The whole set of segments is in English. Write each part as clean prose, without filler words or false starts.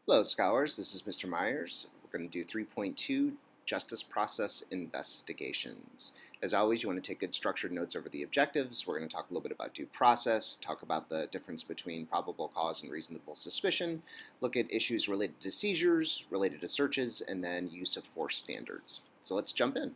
Hello, scholars. This is Mr. Myers. We're going to do 3.2 Justice Process Investigations. As always, you want to take good structured notes over the objectives. We're going to talk a little bit about due process, talk about the difference between probable cause and reasonable suspicion, look at issues related to seizures, related to searches, and then use of force standards. So let's jump in.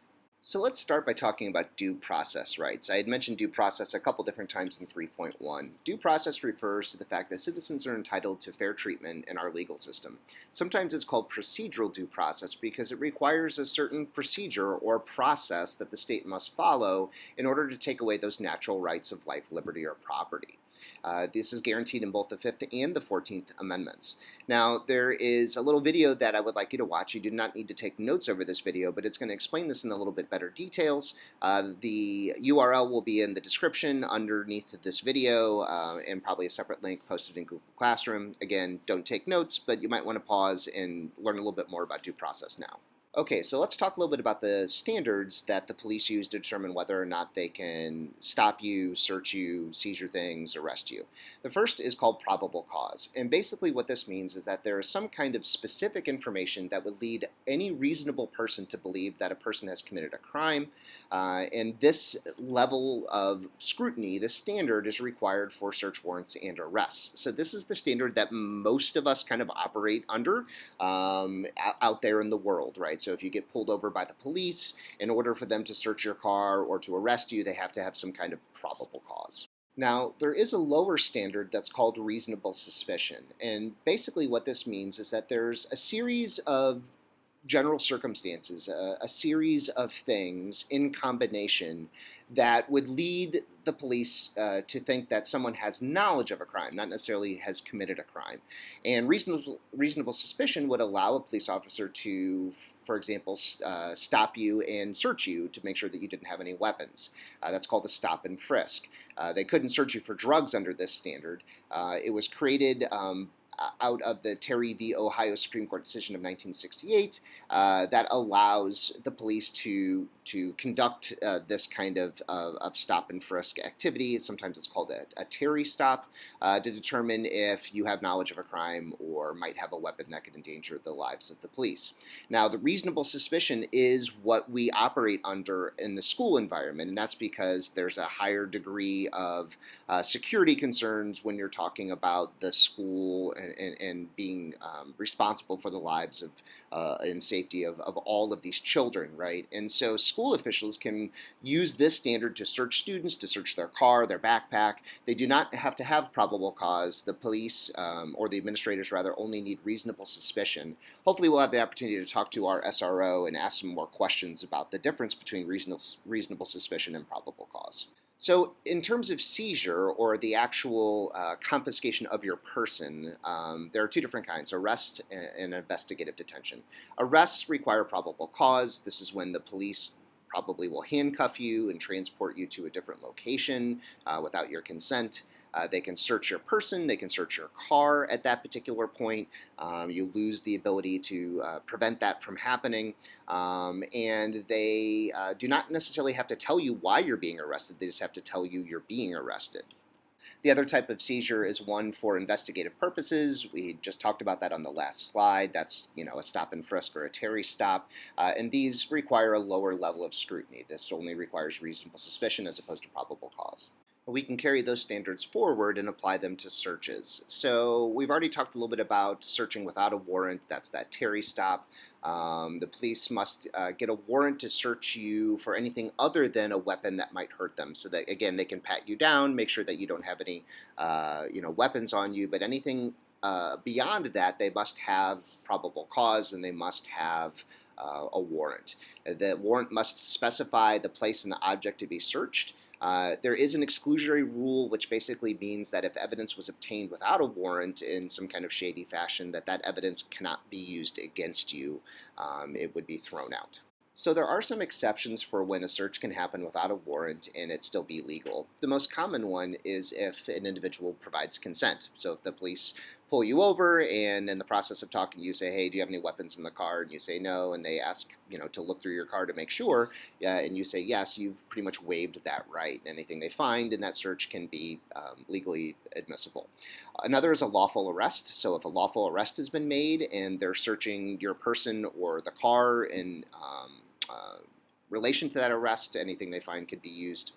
So let's start by talking about due process rights. I had mentioned due process a couple different times in 3.1. Due process refers to the fact that citizens are entitled to fair treatment in our legal system. Sometimes it's called procedural due process because it requires a certain procedure or process that the state must follow in order to take away those natural rights of life, liberty, or property. This is guaranteed in both the Fifth and the 14th Amendments. Now, there is a little video that I would like you to watch. You do not need to take notes over this video, but it's going to explain this in a little bit better details. The URL will be in the description underneath this video and probably a separate link posted in Google Classroom. Again, don't take notes, but you might want to pause and learn a little bit more about due process now. Okay, so let's talk a little bit about the standards that the police use to determine whether or not they can stop you, search you, seize your things, arrest you. The first is called probable cause. And basically what this means is that there is some kind of specific information that would lead any reasonable person to believe that a person has committed a crime. And this level of scrutiny, this standard, is required for search warrants and arrests. So this is the standard that most of us kind of operate under out there in the world, right? So if you get pulled over by the police, in order for them to search your car or to arrest you, they have to have some kind of probable cause. Now, there is a lower standard that's called reasonable suspicion. And basically what this means is that there's a series of general circumstances, a series of things in combination that would lead the police to think that someone has knowledge of a crime, not necessarily has committed a crime. And reasonable suspicion would allow a police officer to, for example, stop you and search you to make sure that you didn't have any weapons. That's called a stop and frisk. They couldn't search you for drugs under this standard. It was created out of the Terry v. Ohio Supreme Court decision of 1968 that allows the police to conduct this kind of stop and frisk activity. Sometimes it's called a Terry stop to determine if you have knowledge of a crime or might have a weapon that could endanger the lives of the police. Now, the reasonable suspicion is what we operate under in the school environment, and that's because there's a higher degree of security concerns when you're talking about the school and being responsible for the lives of and safety of all of these children, right? And so school officials can use this standard to search students, to search their car, their backpack. They do not have to have probable cause. The police, or the administrators rather, only need reasonable suspicion. Hopefully we'll have the opportunity to talk to our SRO and ask some more questions about the difference between reasonable suspicion and probable cause. So in terms of seizure, or the actual confiscation of your person, there are two different kinds: arrest and investigative detention. Arrests require probable cause. This is when the police probably will handcuff you and transport you to a different location without your consent. They can search your person, they can search your car at that particular point. You lose the ability to prevent that from happening. And they do not necessarily have to tell you why you're being arrested, they just have to tell you you're being arrested. The other type of seizure is one for investigative purposes. We just talked about that on the last slide. That's, a stop and frisk or a Terry stop. And these require a lower level of scrutiny. This only requires reasonable suspicion as opposed to probable cause. We can carry those standards forward and apply them to searches. So we've already talked a little bit about searching without a warrant. That's that Terry stop. The police must get a warrant to search you for anything other than a weapon that might hurt them. So that, again, they can pat you down, make sure that you don't have any weapons on you. But anything beyond that, they must have probable cause and they must have a warrant. The warrant must specify the place and the object to be searched. There is an exclusionary rule, which basically means that if evidence was obtained without a warrant in some kind of shady fashion, that evidence cannot be used against you. It would be thrown out. So there are some exceptions for when a search can happen without a warrant and it still be legal. The most common one is if an individual provides consent. So if the police pull you over, and in the process of talking, you say, "Hey, do you have any weapons in the car?" And you say no, and they ask, to look through your car to make sure, and you say yes. You've pretty much waived that right. Anything they find in that search can be legally admissible. Another is a lawful arrest. So if a lawful arrest has been made and they're searching your person or the car in relation to that arrest, anything they find could be used.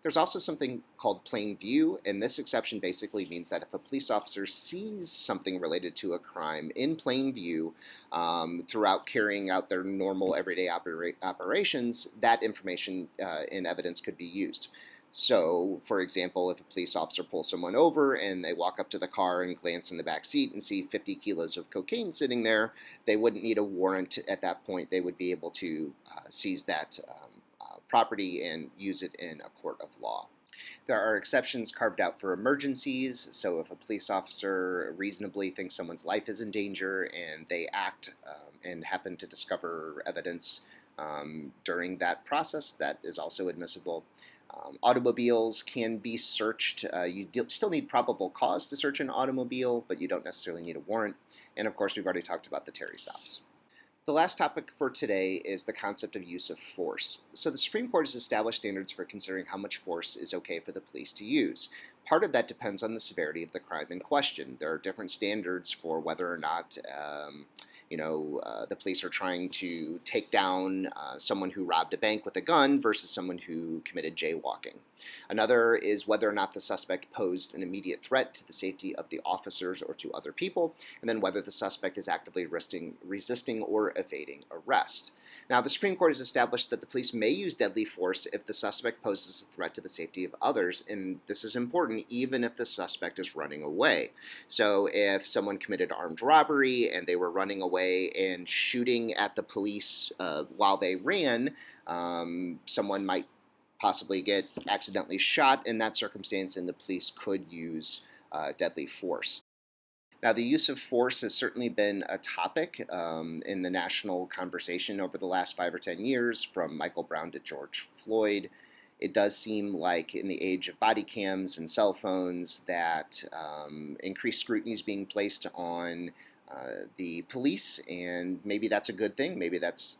There's also something called plain view, and this exception basically means that if a police officer sees something related to a crime in plain view throughout carrying out their normal everyday operations, that information and evidence could be used. So, for example, if a police officer pulls someone over and they walk up to the car and glance in the back seat and see 50 kilos of cocaine sitting there, they wouldn't need a warrant at that point. They would be able to seize that property and use it in a court of law. There are exceptions carved out for emergencies, so if a police officer reasonably thinks someone's life is in danger and they act and happen to discover evidence during that process, that is also admissible. Automobiles can be searched. You still need probable cause to search an automobile, but you don't necessarily need a warrant. And of course, we've already talked about the Terry stops. The last topic for today is the concept of use of force. So the Supreme Court has established standards for considering how much force is okay for the police to use. Part of that depends on the severity of the crime in question. There are different standards for whether or not the police are trying to take down someone who robbed a bank with a gun versus someone who committed jaywalking. Another is whether or not the suspect posed an immediate threat to the safety of the officers or to other people, and then whether the suspect is actively resisting or evading arrest. Now, the Supreme Court has established that the police may use deadly force if the suspect poses a threat to the safety of others, and this is important even if the suspect is running away. So if someone committed armed robbery and they were running away and shooting at the police while they ran, someone might possibly get accidentally shot in that circumstance, and the police could use deadly force. Now, the use of force has certainly been a topic in the national conversation over the last 5 or 10 years, from Michael Brown to George Floyd. It does seem like in the age of body cams and cell phones that increased scrutiny is being placed on the police, and maybe that's a good thing. Maybe that's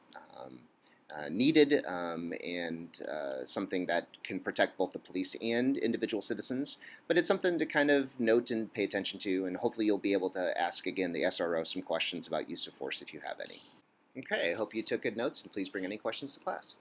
needed and something that can protect both the police and individual citizens. But it's something to kind of note and pay attention to, and hopefully you'll be able to ask again the SRO some questions about use of force if you have any. Okay, I hope you took good notes, and please bring any questions to class.